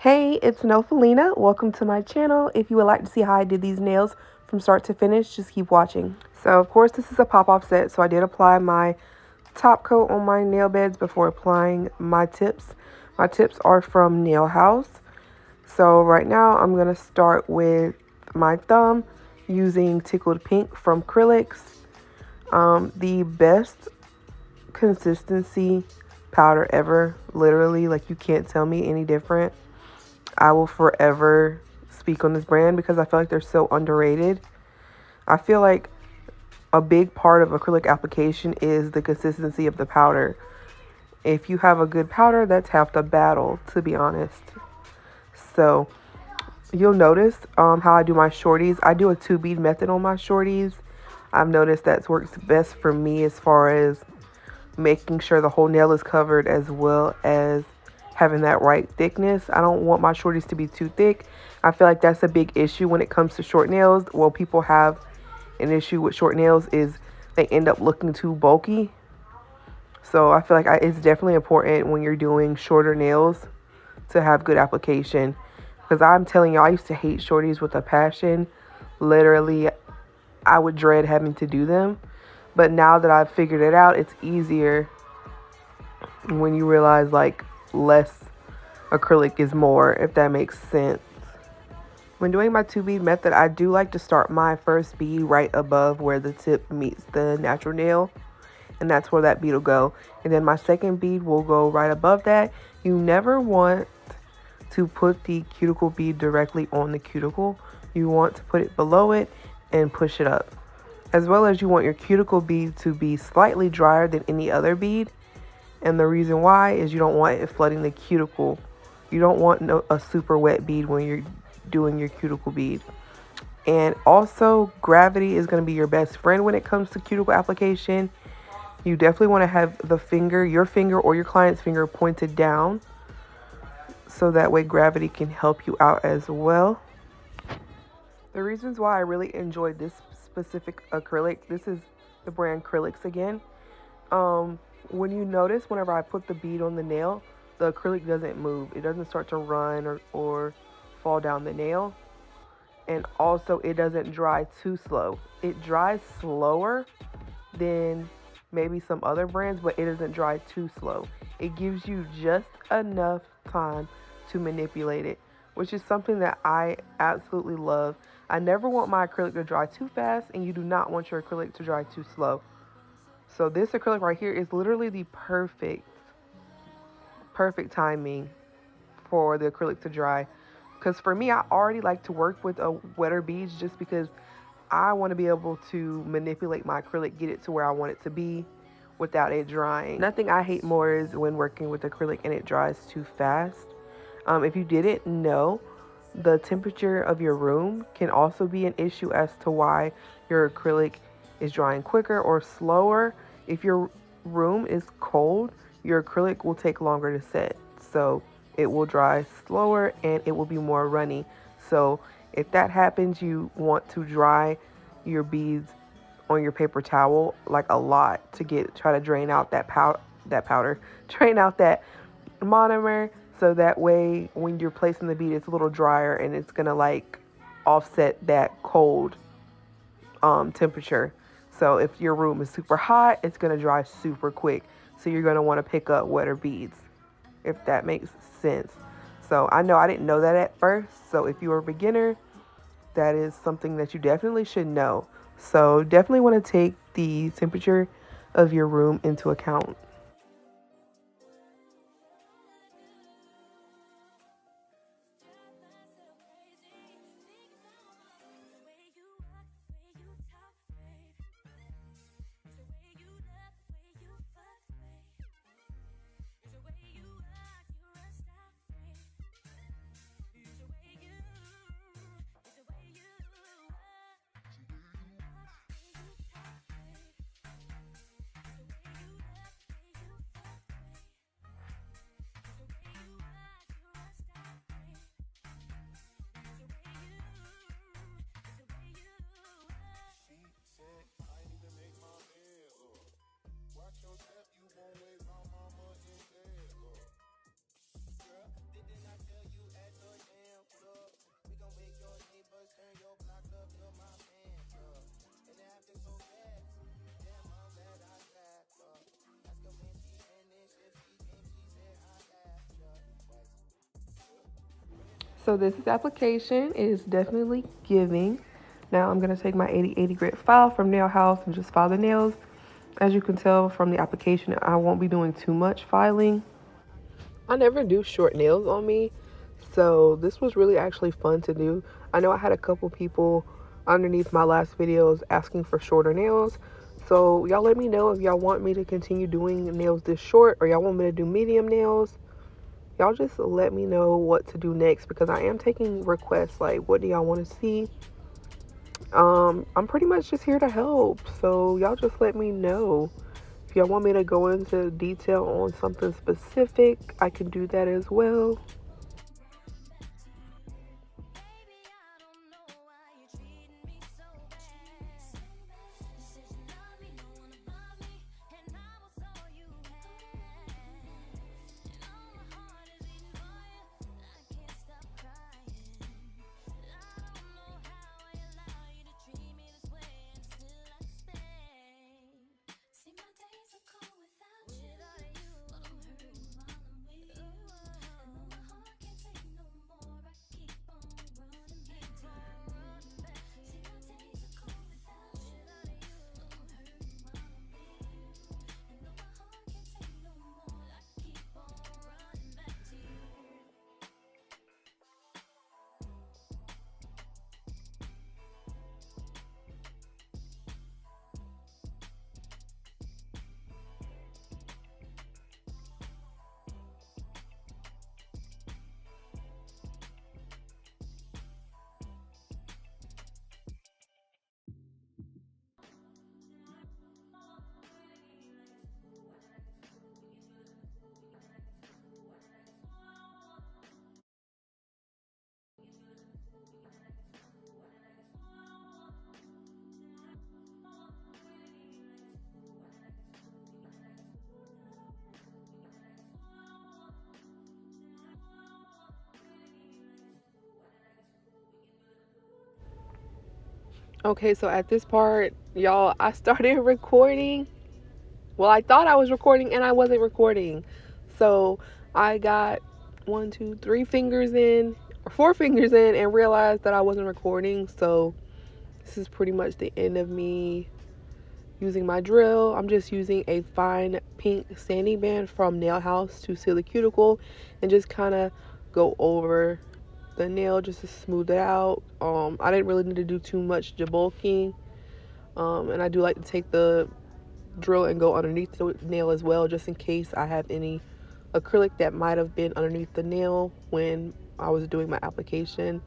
Hey, it's Nofalina. Welcome to my channel. If you would like to see how I did these nails from start to finish, just keep watching. So, of course, this is a pop-off set, so I did apply my top coat on my nail beds before applying my tips. My tips are from Nail House. So, right now, I'm going to start with my thumb using Tickled Pink from Acrylics. The best consistency powder ever. Literally, like, you can't tell me any different. I will forever speak on this brand because I feel like they're so underrated. I feel like a big part of acrylic application is the consistency of the powder. If you have a good powder, that's half the battle, to be honest. So you'll notice how I do my shorties. I do a 2-bead method on my shorties. I've noticed that works best for me as far as making sure the whole nail is covered as well as having that right thickness. I don't want my shorties to be too thick. I feel like that's a big issue when it comes to short nails. Well, people have an issue with short nails is they end up looking too bulky. So I feel like it's definitely important when you're doing shorter nails to have good application. Because I'm telling you, I used to hate shorties with a passion. Literally, I would dread having to do them. But now that I've figured it out, it's easier when you realize like less acrylic is more, if that makes sense. When doing my 2-bead method, I do like to start my first bead right above where the tip meets the natural nail, and that's where that bead will go. And then my second bead will go right above that. You never want to put the cuticle bead directly on the cuticle. You want to put it below it and push it up. As well as you want your cuticle bead to be slightly drier than any other bead. And the reason why is you don't want it flooding the cuticle. You don't want a super wet bead when you're doing your cuticle bead. And also, gravity is going to be your best friend when it comes to cuticle application. You definitely want to have your finger or your client's finger pointed down, so that way gravity can help you out as well. The reasons why I really enjoyed this specific acrylic, this is the brand Acrylics again. When you notice whenever I put the bead on the nail, the acrylic doesn't move. It doesn't start to run or fall down the nail. And also it doesn't dry too slow. It dries slower than maybe some other brands, but it doesn't dry too slow. It gives you just enough time to manipulate it, which is something that I absolutely love. I never want my acrylic to dry too fast, and you do not want your acrylic to dry too slow. So this acrylic right here is literally the perfect timing for the acrylic to dry. Because for me, I already like to work with a wetter beads just because I want to be able to manipulate my acrylic, get it to where I want it to be without it drying. Nothing I hate more is when working with acrylic and it dries too fast. If you didn't know, the temperature of your room can also be an issue as to why your acrylic is drying quicker or slower. If your room is cold, your acrylic will take longer to set. So it will dry slower and it will be more runny. So if that happens, you want to dry your beads on your paper towel like a lot to try to drain out that powder, drain out that monomer, so that way when you're placing the bead, it's a little drier and it's gonna like offset that cold temperature. So if your room is super hot, it's gonna dry super quick. So you're gonna want to pick up wetter beads, if that makes sense. So I know I didn't know that at first. So if you're a beginner, that is something that you definitely should know. So definitely want to take the temperature of your room into account. So this is application. It is definitely giving. Now I'm going to take my 80/80 grit file from Nail House and just file the nails. As you can tell from the application, I won't be doing too much filing. I never do short nails on me, so this was really actually fun to do. I know I had a couple people underneath my last videos asking for shorter nails, so y'all let me know if y'all want me to continue doing nails this short or y'all want me to do medium nails. Y'all just let me know what to do next because I am taking requests like what do y'all want to see. I'm pretty much just here to help, so y'all just let me know. If y'all want me to go into detail on something specific, I can do that as well. Okay, so at this part, y'all, I started recording. Well, I thought I was recording and I wasn't recording. So I got 4 fingers in and realized that I wasn't recording. So this is pretty much the end of me using my drill. I'm just using a fine pink sanding band from Nail House to seal the cuticle and just kind of go over the nail just to smooth it out. I didn't really need to do too much debulking. And I do like to take the drill and go underneath the nail as well, just in case I have any acrylic that might have been underneath the nail when I was doing my application.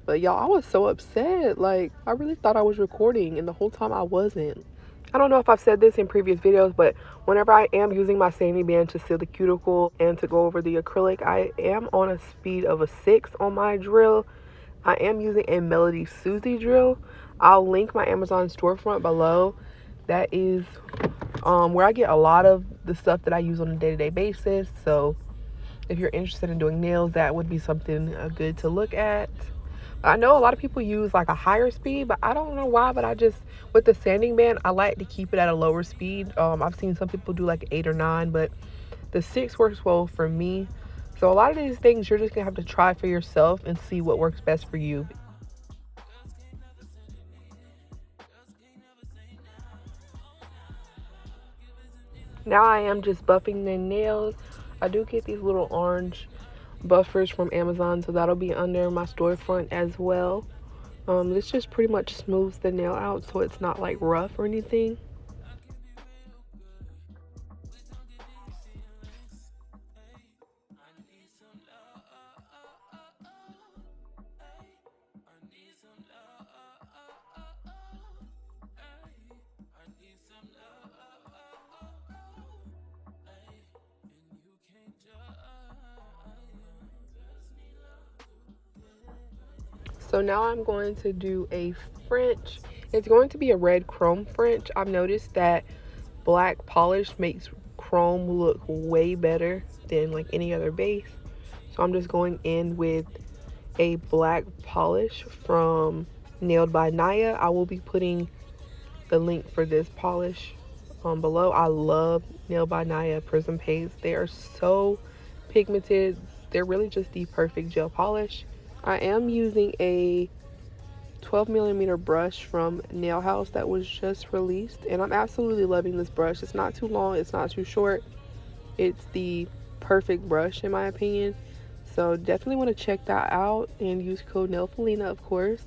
But y'all, I was so upset. Like, I really thought I was recording and the whole time I wasn't. I don't know if I've said this in previous videos, but whenever I am using my sanding band to seal the cuticle and to go over the acrylic, I am on a speed of a 6 on my drill. I am using a Melody Susie drill. I'll link my Amazon storefront below. That is where I get a lot of the stuff that I use on a day-to-day basis. So if you're interested in doing nails, that would be something good to look at. I know a lot of people use like a higher speed, but I don't know why, but I just, with the sanding band, I like to keep it at a lower speed. I've seen some people do like 8 or 9, but the 6 works well for me. So a lot of these things you're just gonna have to try for yourself and see what works best for you. Now I am just buffing the nails. I do get these little orange buffers from Amazon, so that'll be under my storefront as well. This just pretty much smooths the nail out so it's not like rough or anything. So now I'm going to do a French. It's going to be a red chrome French. I've noticed that black polish makes chrome look way better than like any other base. So I'm just going in with a black polish from Nailed by Naya. I will be putting the link for this polish below. I love Nailed by Naya Prism Paste. They are so pigmented. They're really just the perfect gel polish. I am using a 12mm brush from Nail House that was just released, and I'm absolutely loving this brush. It's not too long, it's not too short. It's the perfect brush in my opinion. So definitely want to check that out and use code NailFelina, of course.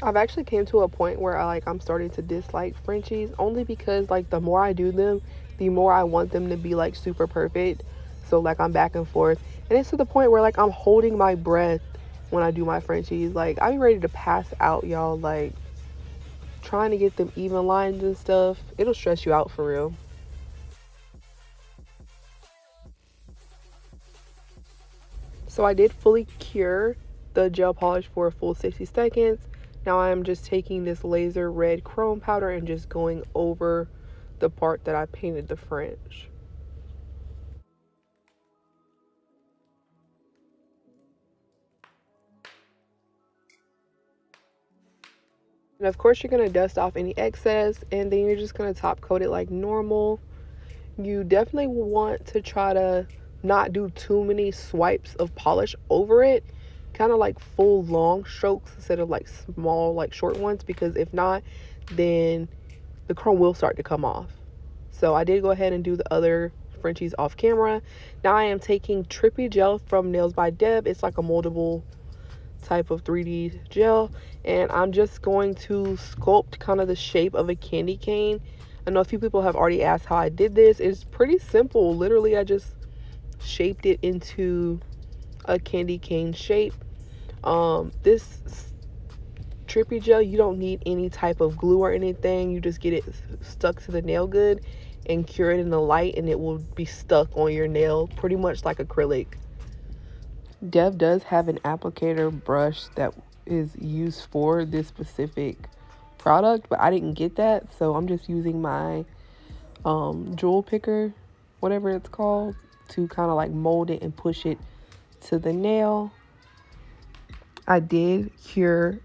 I've actually came to a point where I'm starting to dislike Frenchies, only because like the more I do them, the more I want them to be like super perfect. So like I'm back and forth, and it's to the point where like I'm holding my breath when I do my Frenchies. Like I be ready to pass out, y'all. Like trying to get them even lines and stuff, it'll stress you out for real. So I did fully cure the gel polish for a full 60 seconds. Now I'm just taking this laser red chrome powder and just going over the part that I painted the French. And of course you're going to dust off any excess, and then you're just going to top coat it like normal. You definitely want to try to not do too many swipes of polish over it, kind of like full long strokes instead of like small like short ones, because if not, then the chrome will start to come off. So I did go ahead and do the other Frenchies off camera. Now I am taking Trippy Gel from Nails by Deb. It's like a moldable type of 3D gel, and I'm just going to sculpt kind of the shape of a candy cane. I know a few people have already asked how I did this. It's pretty simple. Literally, I just shaped it into a candy cane shape. This Trippy Gel, you don't need any type of glue or anything. You just get it stuck to the nail good and cure it in the light, and it will be stuck on your nail pretty much like acrylic. Dev does have an applicator brush that is used for this specific product, but I didn't get that, so I'm just using my jewel picker, whatever it's called, to kind of like mold it and push it to the nail. I did cure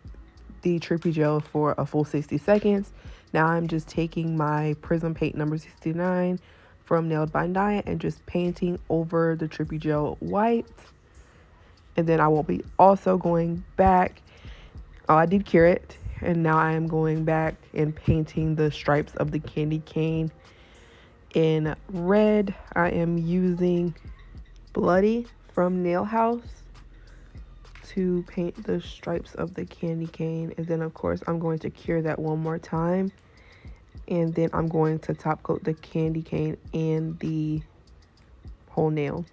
the Trippy Gel for a full 60 seconds. Now I'm just taking my Prism Paint number 69 from Nailed by Diet and just painting over the Trippy Gel white. And then I will be also going back. Oh, I did cure it, and now I am going back and painting the stripes of the candy cane in red. I am using Bloody from Nail House to paint the stripes of the candy cane, and then of course I'm going to cure that one more time, and then I'm going to top coat the candy cane and the whole nail.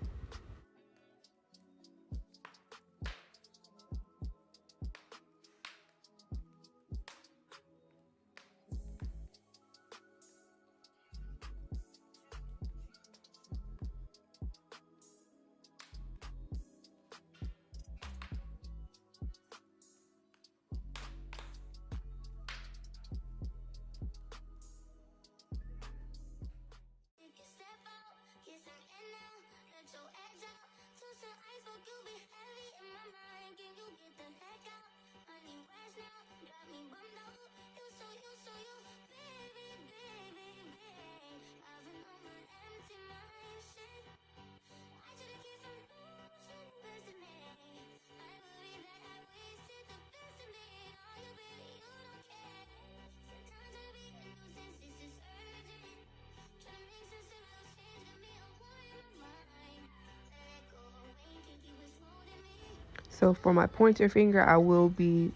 So for my pointer finger, I will be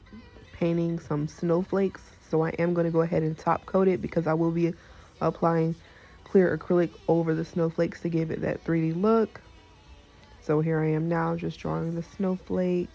painting some snowflakes. So I am going to go ahead and top coat it because I will be applying clear acrylic over the snowflakes to give it that 3D look. So here I am now just drawing the snowflake.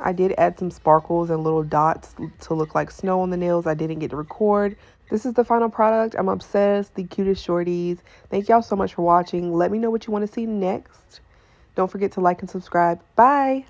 I did add some sparkles and little dots to look like snow on the nails. I didn't get to record. This is the final product. I'm obsessed. The cutest shorties. Thank y'all so much for watching. Let me know what you want to see next. Don't forget to like and subscribe. Bye.